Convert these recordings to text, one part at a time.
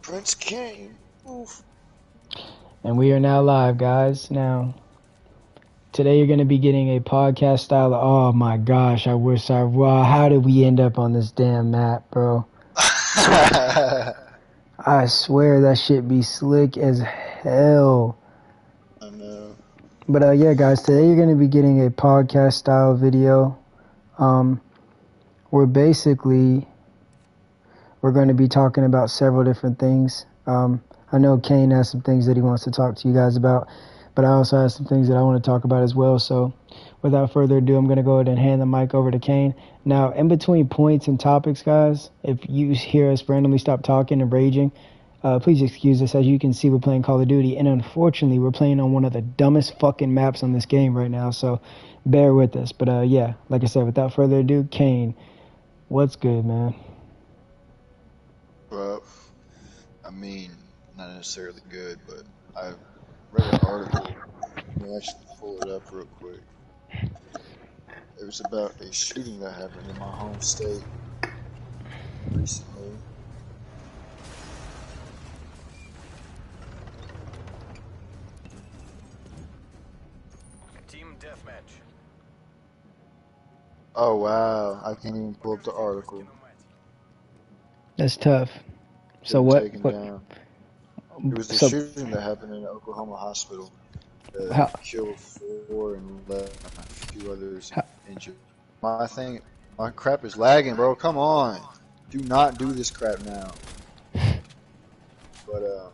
Prince Kane. Oof. And we are now live, guys. Now, today you're going to be getting a podcast style. Oh my gosh, wow, how did we end up on this damn map, bro? I swear that shit be slick as hell. I know. But yeah, guys, today you're going to be getting a podcast style video. We're going to be talking about several different things. I know Kane has some things that he wants to talk to you guys about, but I also have some things that I want to talk about as well. So without further ado, I'm going to go ahead and hand the mic over to Kane. Now, in between points and topics, guys, if you hear us randomly stop talking and raging, please excuse us. As you can see, we're playing Call of Duty, and unfortunately, we're playing on one of the dumbest fucking maps on this game right now, so bear with us. But yeah, like I said, without further ado, Kane, what's good, man? Well, I mean, not necessarily good, but I read an article. Let me actually pull it up real quick. It was about a shooting that happened in my home state recently. Team deathmatch. Oh wow, I can't even pull up the article. That's tough. So what? Down. It was the shooting that happened in an Oklahoma hospital. Killed 4 and left a few others injured. My crap is lagging, bro. Come on, do not do this crap now. But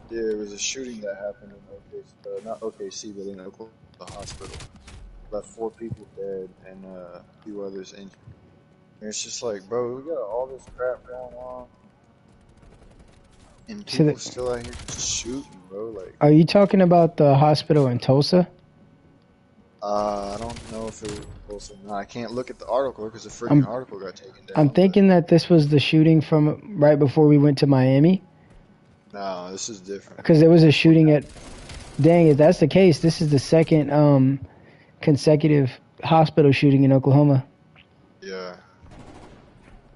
there was a shooting that happened in OKC, not OKC, but in Oklahoma hospital. About 4 people dead and a few others injured. And it's just like, bro, we got all this crap going on. And people still out here just shooting, bro. Like, are you talking about the hospital in Tulsa? I don't know if it was Tulsa or not. I can't look at the article because the freaking article got taken down. I'm thinking that this was the shooting from right before we went to Miami. No, this is different. Because there was a shooting at... Dang, if that's the case, this is the second consecutive hospital shooting in Oklahoma. Yeah.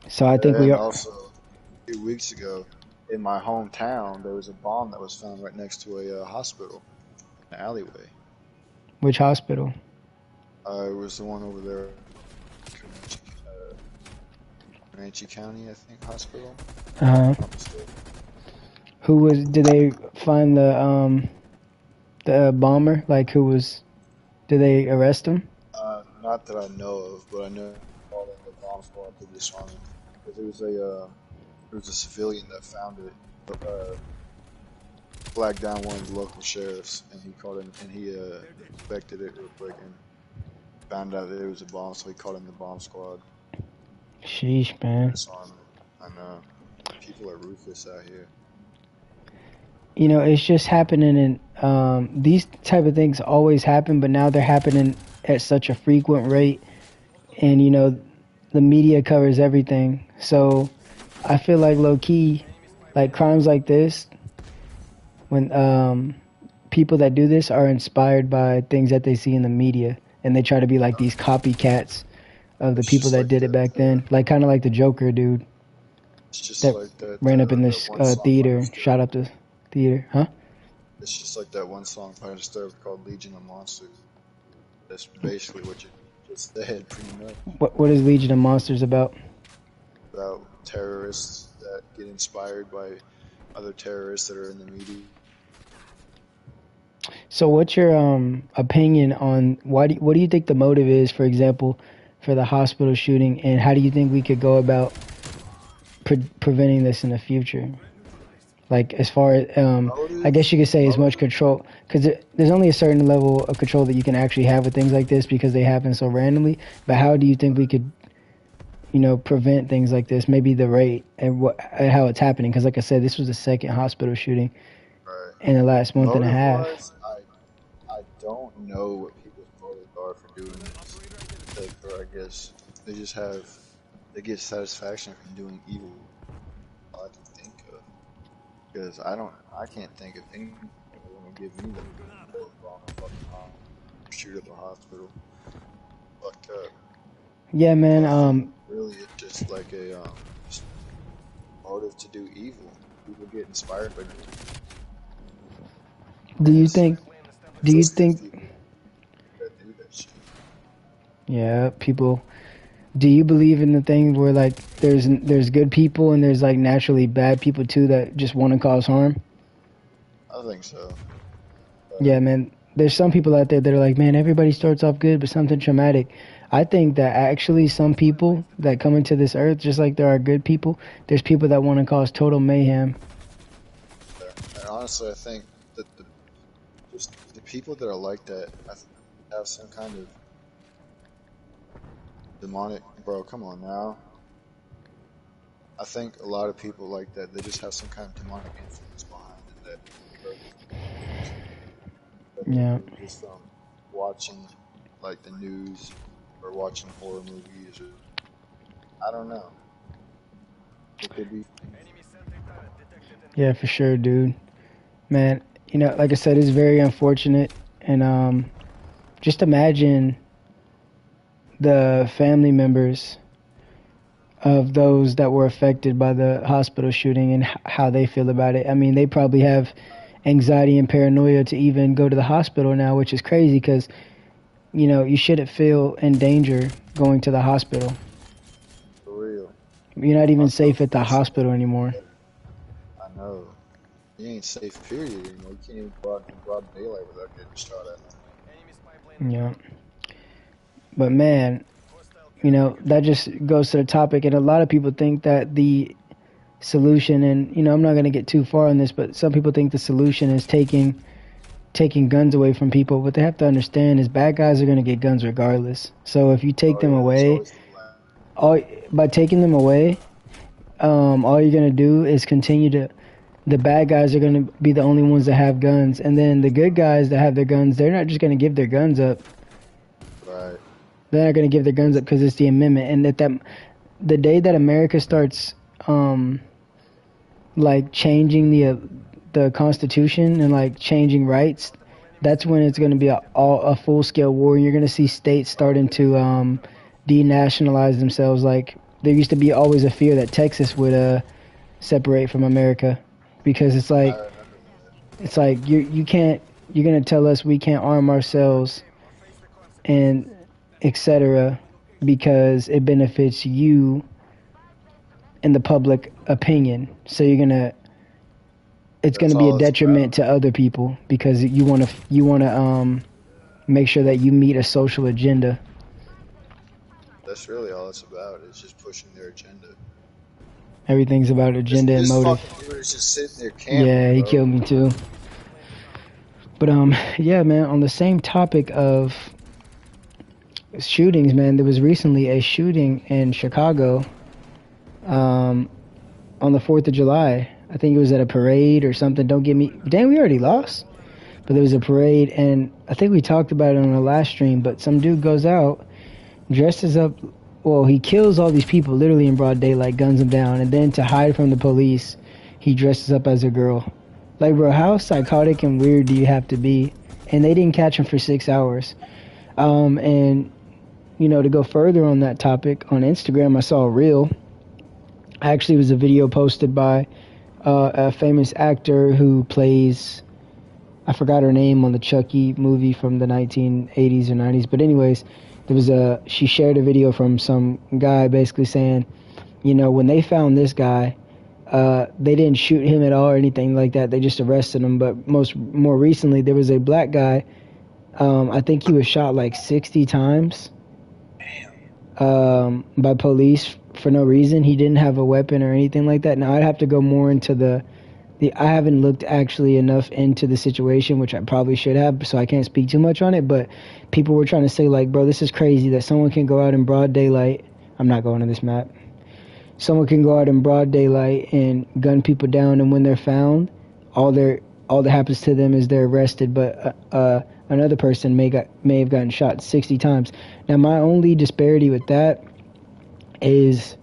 So I think we are... Also, a few weeks ago, in my hometown, there was a bomb that was found right next to a hospital, in an alleyway. Which hospital? It was the one over there, Maxxkii County, I think, hospital. Who was? Did they find the bomber? Like, who was? Did they arrest him? Not that I know of, but I know all of the bomb squad did this on it. Because there was a civilian that found it, flagged down one of the local sheriffs, and he called in, and he inspected it real quick and found out that it was a bomb, so he called in the bomb squad. Sheesh, man. I know. People are ruthless out here. You know, it's just happening in, these type of things always happen, but now they're happening at such a frequent rate, and, you know, the media covers everything, so I feel like low-key, like crimes like this, when people that do this are inspired by things that they see in the media, and they try to be like these copycats of the people that did it back then, like kind of like the Joker dude that ran up in this theater, shot up the theater, huh? It's just like that one song by Disturbed called Legion of Monsters. That's basically what you just said, pretty much. What is Legion of Monsters about? About terrorists that get inspired by other terrorists that are in the media. So what's your opinion on what do you think the motive is, for example, for the hospital shooting, and how do you think we could go about preventing this in the future? Like, as far as, I guess you could say as much control, because there's only a certain level of control that you can actually have with things like this because they happen so randomly. But how do you think we could, you know, prevent things like this? Maybe the rate and how it's happening. Because like I said, this was the second hospital shooting in the last month and a half. I don't know what people's motives are for doing this. Or I guess they get satisfaction from doing evil. I can think of, because I can't think of anything that would give me the wrong fucking shoot up a hospital. Fucked up. Yeah, man. Really, it's just like a motive motive to do evil. People get inspired by Do you this. think? Do It's you those good think? people that do that shit. Yeah, people. Do you believe in the thing where like there's good people and there's like naturally bad people too that just want to cause harm? I think so. Yeah, man. There's some people out there that are like, man, everybody starts off good, but something traumatic. I think that actually some people that come into this earth, just like there are good people, there's people that want to cause total mayhem. And honestly, I think that just the people that are like that, I think have some kind of demonic. Bro, come on now. I think a lot of people like that, they just have some kind of demonic influence behind them that they Yeah. get just from watching like the news or watching horror movies or I don't know. It could be. Yeah, for sure, dude. Man, like I said, it's very unfortunate, and just imagine the family members of those that were affected by the hospital shooting and how they feel about it. I mean, they probably have anxiety and paranoia to even go to the hospital now, which is crazy because, you shouldn't feel in danger going to the hospital. For real. You're not even Hospital safe at the feels hospital anymore. I know. You ain't safe, period. You can't even go out in broad daylight without getting shot at. Yeah. But man, that just goes to the topic, and a lot of people think that the solution, and I'm not going to get too far on this, but some people think the solution is taking guns away from people. What they have to understand is bad guys are going to get guns regardless. So if you take Oh them yeah, it's away, always the last. by taking them away, all you're going to do is continue to. The bad guys are going to be the only ones that have guns, and then the good guys that have their guns, they're not just going to give their guns up. Right. They're not going to give their guns up because it's the amendment, and the day that America starts like changing the Constitution and like changing rights, that's when it's going to be a full scale war. You're going to see states starting to denationalize themselves. Like there used to be always a fear that Texas would separate from America because it's I like remember that. you can't, you're going to tell us we can't arm ourselves and etc. because it benefits you in the public opinion. So it's That's gonna be a all it's detriment about. to other people because you wanna make sure that you meet a social agenda. That's really all it's about. It's just pushing their agenda. Everything's about This agenda and this motive. fucking dude is just sitting there camping, Yeah, he bro. killed me too. But yeah, man. On the same topic of shootings, man, there was recently a shooting in Chicago. Um, on the 4th of July. I think it was at a parade or something. Don't get me. Damn, we already lost. But there was a parade, and I think we talked about it on the last stream. But some dude goes out, dresses up. Well, he kills all these people literally in broad daylight, guns them down, and then to hide from the police, he dresses up as a girl. Like, bro, how psychotic and weird do you have to be? And they didn't catch him for 6 hours. And to go further on that topic, on Instagram, I saw a reel. Actually, it was a video posted by a famous actor who plays, I forgot her name, on the Chucky movie from the 1980s or 90s. But anyways, she shared a video from some guy basically saying, when they found this guy, they didn't shoot him at all or anything like that. They just arrested him. But more recently, there was a black guy. I think he was shot like 60 times by police for no reason. He didn't have a weapon or anything like that. Now I'd have to go more into the I haven't looked actually enough into the situation, which I probably should have, so I can't speak too much on it. But people were trying to say like, bro, this is crazy that someone can go out in broad daylight. I'm not going to this map. Someone can go out in broad daylight and gun people down, and when they're found, all that happens to them is they're arrested. But another person may have gotten shot 60 times. Now my only disparity with that is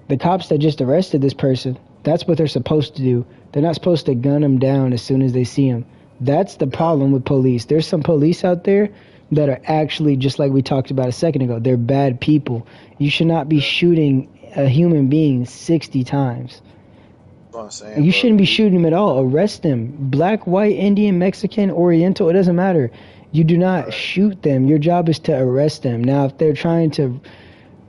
the cops that just arrested this person. That's what they're supposed to do. They're not supposed to gun them down as soon as they see them. That's the problem with police. There's some police out there that are actually, just like we talked about a second ago, they're bad people. You should not be shooting a human being 60 times. what I'm saying, And you bro. shouldn't be shooting them at all. Arrest them. Black, white, Indian, Mexican, Oriental, it doesn't matter. You do not Right. shoot them. Your job is to arrest them. Now, if they're trying to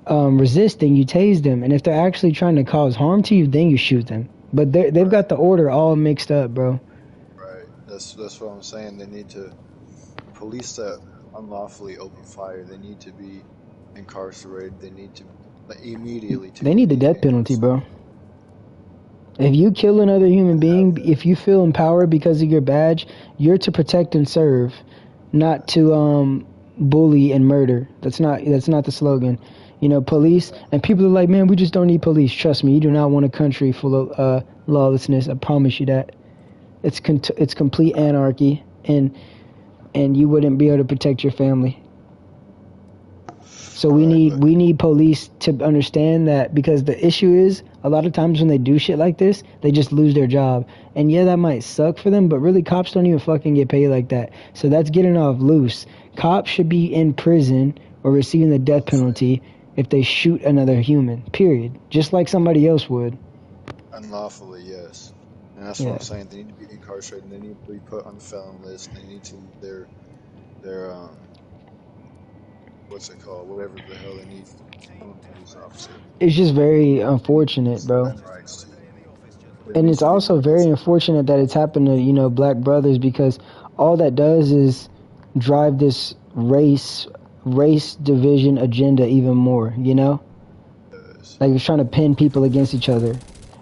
resist, then you tase them. And if they're actually trying to cause harm to you, then you shoot them. But they've Right. got the order all mixed up, bro. Right. That's what I'm saying. They need to police that unlawfully open fire. They need to be incarcerated. They need to immediately They take need the these death penalty, gangs. bro. If you kill another human being, Have if you feel empowered because of your badge, you're to protect and serve, not to bully and murder. That's not the slogan. You know, police and people are like, man, we just don't need police. Trust me, you do not want a country full of lawlessness. I promise you that. It's complete anarchy, and you wouldn't be able to protect your family. So right, but we need police to understand that, because the issue is a lot of times when they do shit like this, they just lose their job. And yeah, that might suck for them, but really cops don't even fucking get paid like that. So that's getting off loose. Cops should be in prison or receiving the death penalty if they shoot another human. Period. Just like somebody else would. unlawfully, yes. And that's what Yeah. I'm saying. They need to be incarcerated. They need to be put on the felon list. They need to their what's it called? Whatever the hell they need to become a police officer. It's just very unfortunate, bro. Gun rights too. There And needs it's to be also very laws. unfortunate that it's happened to, you know, black brothers, because all that does is drive this race division agenda even more, you know? Yes. Like it's trying to pin people against each other.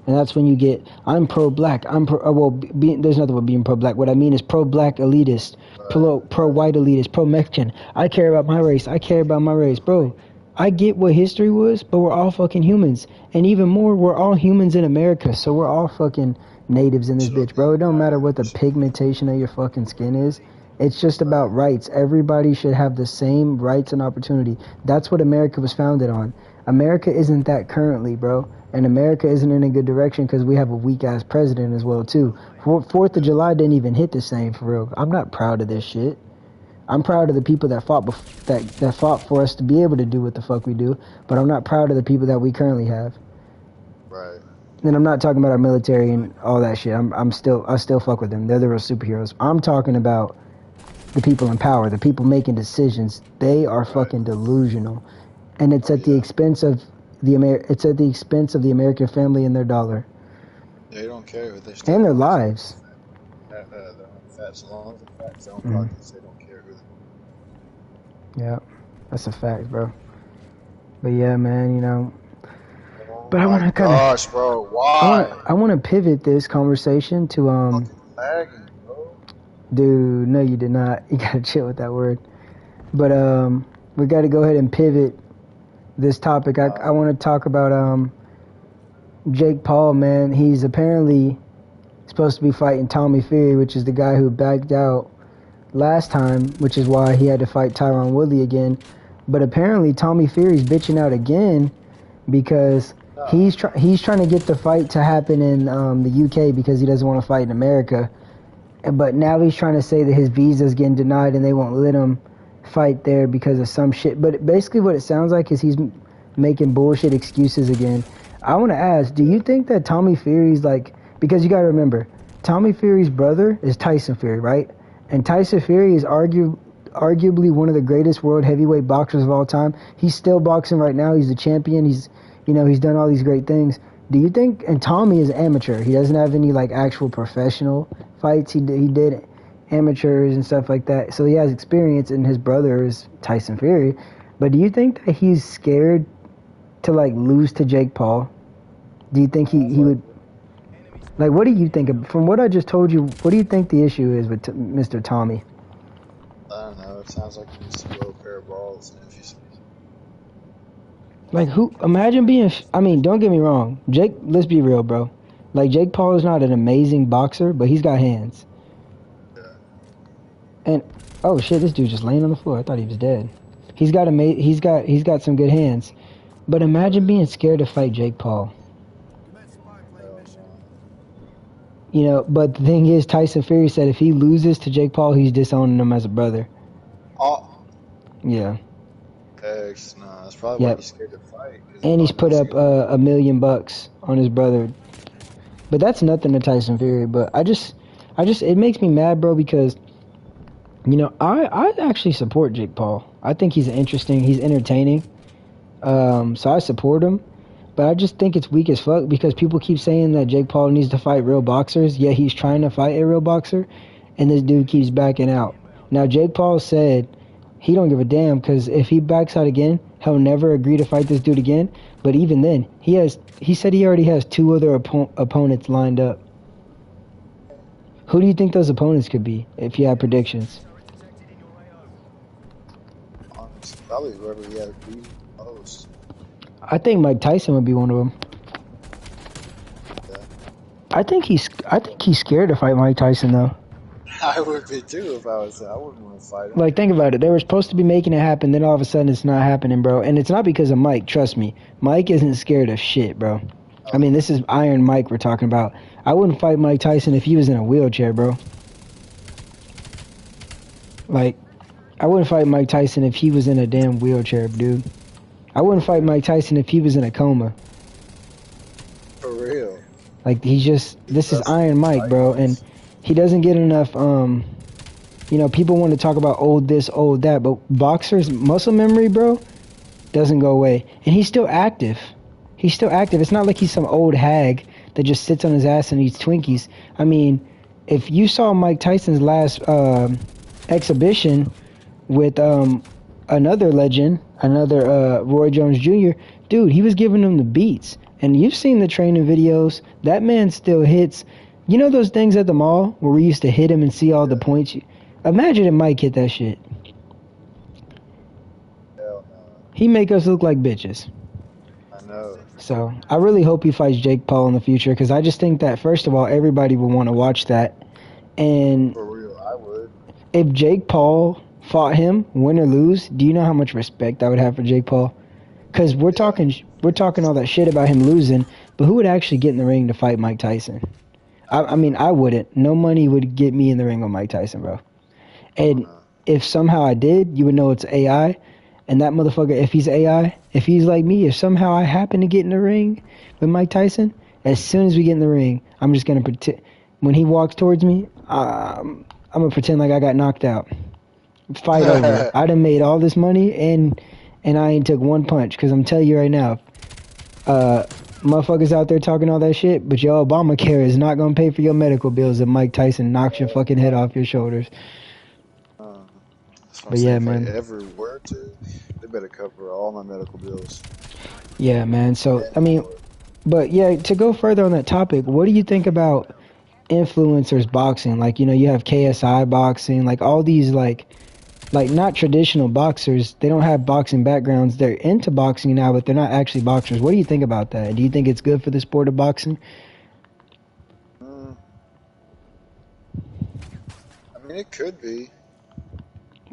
And that's when you get, I'm pro-black, I'm pro, well, there's nothing with being pro-black. What I mean is pro-black elitist, Right, right, pro-white elitist, pro-Mexican. I care about my race, I care about my race. Bro, I get what history was, but we're all fucking humans. And even more, we're all humans in America, so we're all fucking natives in this should bitch, bro. It be don't matter what the average. pigmentation of your fucking skin is. It's just Right, about rights. Everybody should have the same rights and opportunity. That's what America was founded on. America isn't that currently, bro. And America isn't in a good direction because we have a weak-ass president as well, too. Fourth of July didn't even hit the same, for real. I'm not proud of this shit. I'm proud of the people that fought that fought for us to be able to do what the fuck we do, but I'm not proud of the people that we currently have. right. And I'm not talking about our military and all that shit. I still fuck with them. They're the real superheroes. I'm talking about the people in power, the people making decisions. They are Right. fucking delusional, and it's Oh at the yeah. expense of it's at the expense of the American family and their dollar They don't care if they and step their on each lives. other's their own fat. As long as the fat's their own Mm. pockets, they don't care who. Yeah, that's a fact, bro. But yeah, man, you know. Oh But I want my to kind of gosh, bro! Why? I want to pivot this conversation to Fucking lagging, bro. dude. No, you did not. You gotta chill with that word. But we got to go ahead and pivot this topic. I want to talk about Jake Paul, man. He's apparently supposed to be fighting Tommy Fury, which is the guy who backed out last time, which is why he had to fight Tyron Woodley again. But apparently Tommy Fury's bitching out again because No. he's trying to get the fight to happen in the UK because he doesn't want to fight in America. But now he's trying to say that his visa's getting denied and they won't let him fight there because of some shit. But basically what it sounds like is he's making bullshit excuses again. I want to ask, do you think that Tommy Fury's like, because you got to remember, Tommy Fury's brother is Tyson Fury, right? And Tyson Fury is arguably one of the greatest world heavyweight boxers of all time. He's still boxing right now. He's the champion. He's done all these great things. Do you think, and Tommy is amateur. He doesn't have any like actual professional fights. He did amateurs and stuff like that. So he has experience, and his brother is Tyson Fury. But do you think that he's scared to like lose to Jake Paul? Do you think he would, like, what do you think of, from what I just told you, what do you think the issue is with Mr. Tommy? I don't know. It sounds like he needs to grow a pair of balls. And if he's Like, who, imagine being, I mean, don't get me wrong, Jake, let's be real, bro. Like, Jake Paul is not an amazing boxer, but he's got hands. yeah, And oh shit, this dude just laying on the floor. I thought he was dead. He's got some good hands. But imagine being scared to fight Jake Paul. hell no. You know, but the thing is, Tyson Fury said if he loses to Jake Paul, he's disowning him as a brother. Oh, Yeah. X, nah, that's probably why Yep. he's scared to fight. 'Cause he And he's probably put knows up $1 million on his brother. But that's nothing to Tyson Fury. But it makes me mad, bro, because I actually support Jake Paul. I think he's entertaining. So I support him. But I just think it's weak as fuck because people keep saying that Jake Paul needs to fight real boxers. Yeah, he's trying to fight a real boxer, and this dude keeps backing out. Now, Jake Paul said he don't give a damn because if he backs out again, he'll never agree to fight this dude again. But even then, he said he already has 2 other opponents lined up. Who do you think those opponents could be if you had predictions? Honestly, probably whoever he had beat most. I think Mike Tyson would be one of them. Yeah. I think he's scared to fight Mike Tyson though. I would be too if I was. I wouldn't want to fight him. Like, think about it. They were supposed to be making it happen, then all of a sudden it's not happening, bro. And it's not because of Mike. Trust me, Mike isn't scared of shit, bro. I mean, this is Iron Mike we're talking about. I wouldn't fight Mike Tyson if he was in a wheelchair, bro. Like, I wouldn't fight Mike Tyson if he was in a damn wheelchair, dude. I wouldn't fight Mike Tyson if he was in a coma. For real. Like, this is Iron Mike, bro, and he doesn't get enough, people want to talk about old this, old that, but boxers' muscle memory, bro, doesn't go away. And he's still active. It's not like he's some old hag that just sits on his ass and eats Twinkies. I mean, if you saw Mike Tyson's last exhibition with another legend, Roy Jones Jr., dude, he was giving him the beats. And you've seen the training videos. That man still hits. You know those things at the mall where we used to hit him and see all the points? Imagine if Mike hit that shit. Hell no. He make us look like bitches. I know. So I really hope he fights Jake Paul in the future because I just think that, first of all, everybody will want to watch that. And for real, I would. If Jake Paul fought him, win or lose, do you know how much respect I would have for Jake Paul? Because we're talking all that shit about him losing, but who would actually get in the ring to fight Mike Tyson? I mean, I wouldn't. No money would get me in the ring with Mike Tyson, bro. And if somehow I did, you would know it's AI. And that motherfucker, if he's AI, if he's like me, if somehow I happen to get in the ring with Mike Tyson, as soon as we get in the ring, I'm just going to pretend. When he walks towards me, I'm going to pretend like I got knocked out. Fight over. I done made all this money, and I ain't took one punch. Because I'm telling you right now, motherfuckers out there talking all that shit, but your Obamacare is not going to pay for your medical bills if Mike Tyson knocks your fucking head off your shoulders. But yeah, man. If I ever were to, they better cover all my medical bills. Yeah, man. So, I mean, but yeah, to go further on that topic, what do you think about influencers boxing? Like, you have KSI boxing, like all these, like not traditional boxers. They don't have boxing backgrounds. They're into boxing now, but they're not actually boxers. What do you think about that? Do you think it's good for the sport of boxing? I mean, it could be.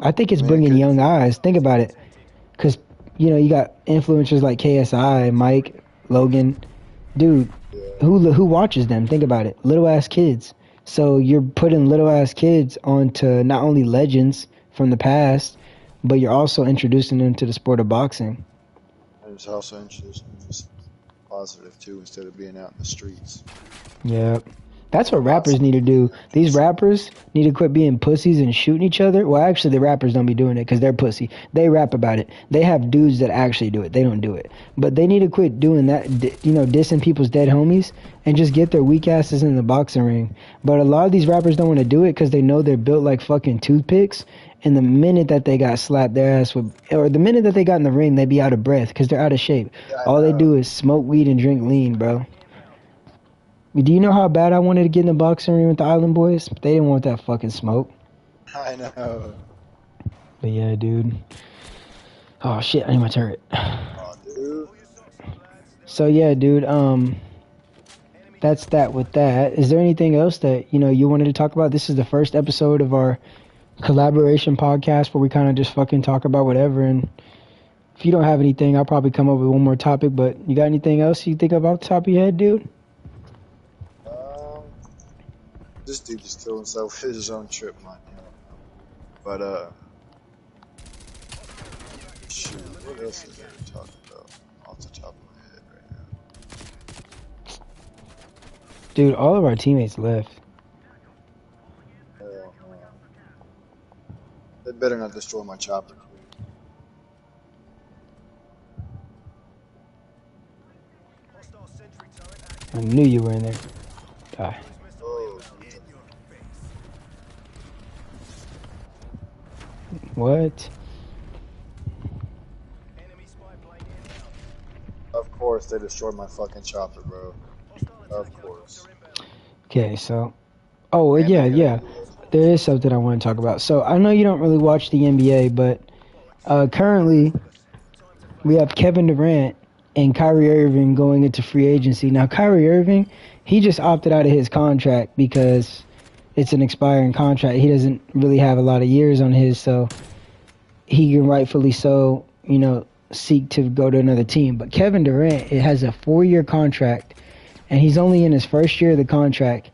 I think it's bringing young eyes. Think about it. Because, you got influencers like KSI, Mike, Logan. Dude, who watches them? Think about it. Little-ass kids. So you're putting little-ass kids onto not only legends from the past, but you're also introducing them to the sport of boxing. And it's also introducing them to positive, too, instead of being out in the streets. Yeah. That's what rappers need to do. These rappers need to quit being pussies and shooting each other. Well, actually, the rappers don't be doing it because they're pussy. They rap about it. They have dudes that actually do it. They don't do it. But they need to quit doing that, dissing people's dead homies and just get their weak asses in the boxing ring. But a lot of these rappers don't want to do it because they know they're built like fucking toothpicks. And the minute that they got slapped their ass with, or the minute that they got in the ring, they be out of breath because they're out of shape. All they do is smoke weed and drink lean, bro. Do you know how bad I wanted to get in the boxing ring with the Island Boys? They didn't want that fucking smoke. I know. But yeah, dude. Oh shit, I need my turret. Oh, dude. So yeah, dude. That's that with that. Is there anything else that you wanted to talk about? This is the first episode of our collaboration podcast where we kind of just fucking talk about whatever. And if you don't have anything, I'll probably come up with one more topic. But you got anything else you think about the top of your head, dude? This dude just killed himself with his own trip line. But, shoot, what else is there to talk about off the top of my head right Dude, all of our teammates left. Hell no. They better not destroy my chopper, too. I knew you were in there. Die. Oh, What? of course they destroyed my fucking chopper, bro. Of course. Okay, so... Oh, And yeah, they got yeah. There is something I want to talk about. So, I know you don't really watch the NBA, but currently we have Kevin Durant and Kyrie Irving going into free agency. Now, Kyrie Irving, he just opted out of his contract because it's an expiring contract. He doesn't really have a lot of years on his, so he can rightfully so, seek to go to another team. But Kevin Durant, it has a 4-year contract, and he's only in his first year of the contract,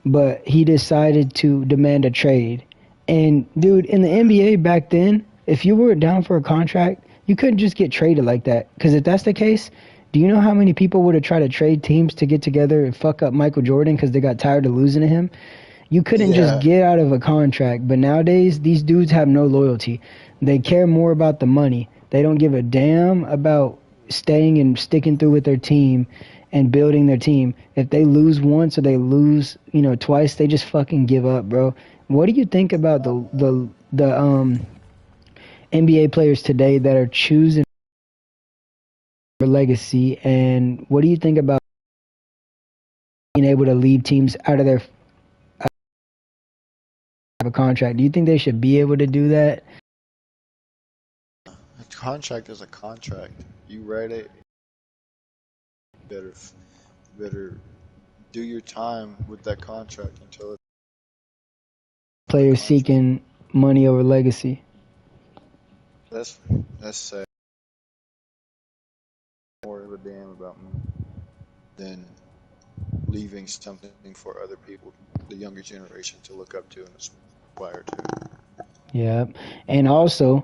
but he decided to demand a trade. And, dude, in the NBA back then, if you were down for a contract, you couldn't just get traded like that. Because if that's the case, do you know how many people would have tried to trade teams to get together and fuck up Michael Jordan because they got tired of losing to him? You couldn't just get out of a contract. But nowadays, these dudes have no loyalty. They care more about the money. They don't give a damn about staying and sticking through with their team and building their team. If they lose once or they lose, twice, they just fucking give up, bro. What do you think about the NBA players today that are choosing their legacy, and what do you think about being able to leave teams out of their a contract? Do you think they should be able to do that? A contract is a contract. You read it. Better do your time with that contract until it's Players seeking money over legacy. That's sad. More of a damn about me than leaving something for other people, the younger generation, to look up to and aspire to. Yeah, and also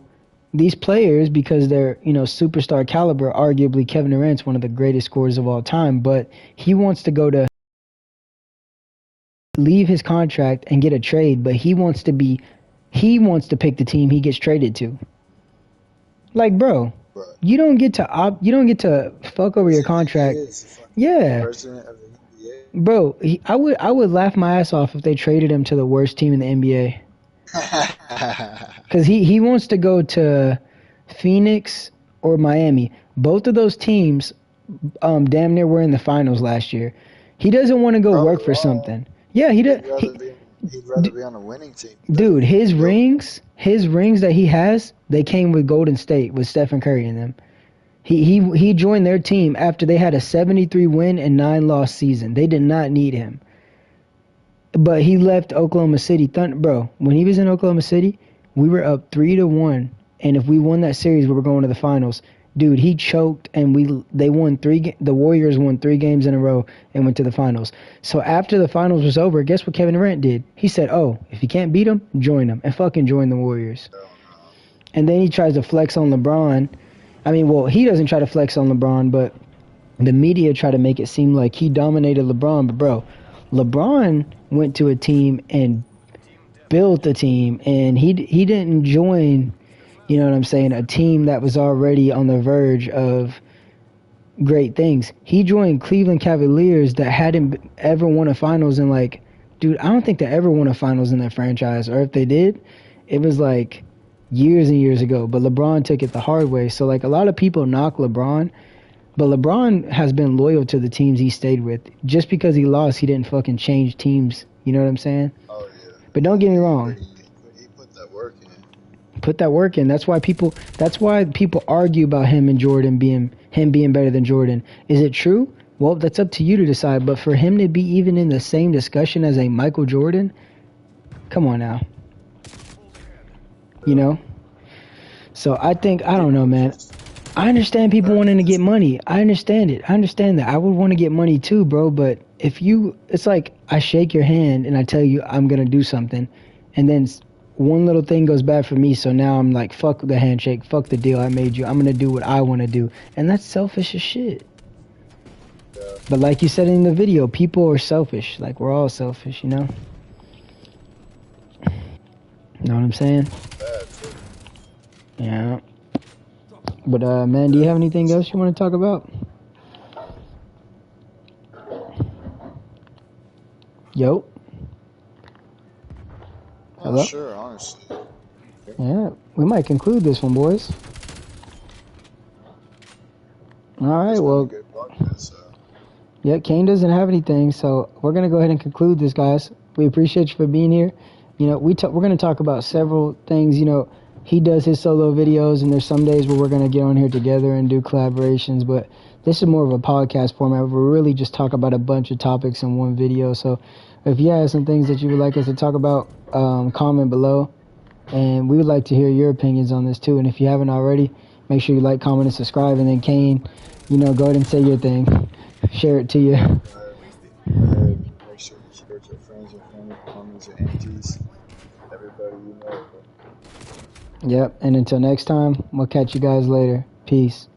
these players, because they're superstar caliber. Arguably, Kevin Durant's one of the greatest scorers of all time, but he wants to go to leave his contract and get a trade, but he wants to pick the team he gets traded to. Like, bro, Right. you don't get to fuck over your contract. Yeah, President of the NBA. bro, I would laugh my ass off if they traded him to the worst team in the NBA. Because he wants to go to Phoenix or Miami. Both of those teams damn near were in the finals last year. He doesn't want to go work for something. Yeah, he does. He'd rather be on a winning team. Dude, his rings that he has, they came with Golden State with Stephen Curry in them. He joined their team after they had a 73 win and 9 loss season. They did not need him. But he left Oklahoma City Thunder, bro. When he was in Oklahoma City, we were up 3-1, and if we won that series, we were going to the finals. Dude, he choked, and they won the Warriors won 3 games in a row and went to the finals. So after the finals was over, guess what Kevin Durant did? He said, "Oh, if you can't beat them, join them," and fucking join the Warriors. And then he tries to flex on LeBron. I mean, well, he doesn't try to flex on LeBron, but the media try to make it seem like he dominated LeBron. But bro, LeBron went to a team and built a team, and he didn't join, you know what I'm saying, a team that was already on the verge of great things. He joined Cleveland Cavaliers that hadn't ever won a finals in, like, dude, I don't think they ever won a finals in that franchise, or if they did, it was like years and years ago. But LeBron took it the hard way. So like a lot of people knock LeBron, but LeBron has been loyal to the teams he stayed with. Just because he lost, he didn't fucking change teams. You know what I'm saying? Oh yeah. But don't get me wrong. He put that work in. Put that work in. That's why people argue about him being better than Jordan. Is it true? Well, that's up to you to decide. But for him to be even in the same discussion as a Michael Jordan, come on now. You know? So I don't know, man. I understand people wanting to get money. I understand it. I understand that. I would want to get money too, bro. But it's like I shake your hand and I tell you I'm going to do something. And then one little thing goes bad for me. So now I'm like, fuck the handshake. Fuck the deal I made you. I'm going to do what I want to do. And that's selfish as shit. Yeah. But like you said in the video, people are selfish. Like, we're all selfish, you know? Know what I'm saying? Bad too. Yeah. But, man, do you Yeah. have anything else you want to talk about? Yo? Not Hello? sure, honestly. Yeah. We might conclude this one, boys. All right, It's been a well, good podcast. So. yeah, Kane doesn't have anything, so we're going to go ahead and conclude this, guys. We appreciate you for being here. You know, we're going to talk about several things. You know, he does his solo videos, and there's some days where we're going to get on here together and do collaborations, but this is more of a podcast format where we really just talk about a bunch of topics in one video. So if you have some things that you would like us to talk about, comment below, and we would like to hear your opinions on this too. And if you haven't already, make sure you like, comment, and subscribe. And then Kane, you know, go ahead and say your thing. Share it to you. Go ahead. Make sure you share with your friends, your family, your homies, your aunties, everybody you know. Yep. And until next time, we'll catch you guys later. Peace.